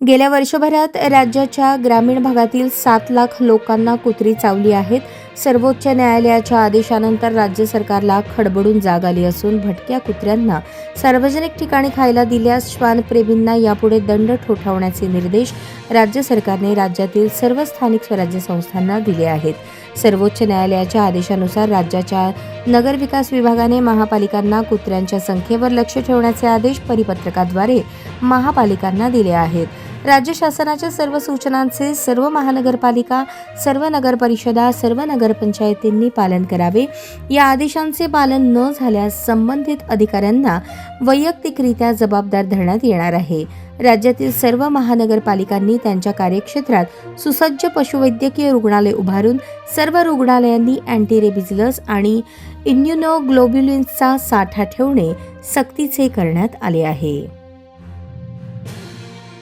गेल्या वर्षभरात राज्याच्या ग्रामीण भागातील 7 लाख लोकांना कुत्री चावली आहेत. सर्वोच्च न्यायालयाच्या आदेशानंतर राज्य सरकारला खडबडून जाग आली असून भटक्या कुत्र्यांना सार्वजनिक ठिकाणी खायला दिल्यास श्वानप्रेमींना यापुढे दंड ठोठावण्याचे निर्देश राज्य सरकारने राज्यातील सर्व स्थानिक स्वराज्य संस्थांना दिले आहेत. सर्वोच्च न्यायालयाच्या आदेशानुसार राज्याच्या नगरविकास विभागाने महापालिकांना कुत्र्यांच्या संख्येवर लक्ष ठेवण्याचे आदेश परिपत्रकाद्वारे महापालिकांना दिले आहेत. राज्य शासनाच्या सर्व सूचनांचे सर्व महानगरपालिका, सर्व नगरपरिषदा, सर्व नगरपंचायतींनी पालन करावे. या आदेशांचे पालन न झाल्यास संबंधित अधिकाऱ्यांना वैयक्तिकरित्या जबाबदार धरण्यात येणार आहे. राज्यातील सर्व महानगरपालिकांनी त्यांच्या कार्यक्षेत्रात सुसज्ज पशुवैद्यकीय रुग्णालय उभारून सर्व रुग्णालयांनी अँटीरेबीज लस आणि इम्युनोग्लोब्युलिन्सचा साठा ठेवणे सक्तीचे करण्यात आले आहे.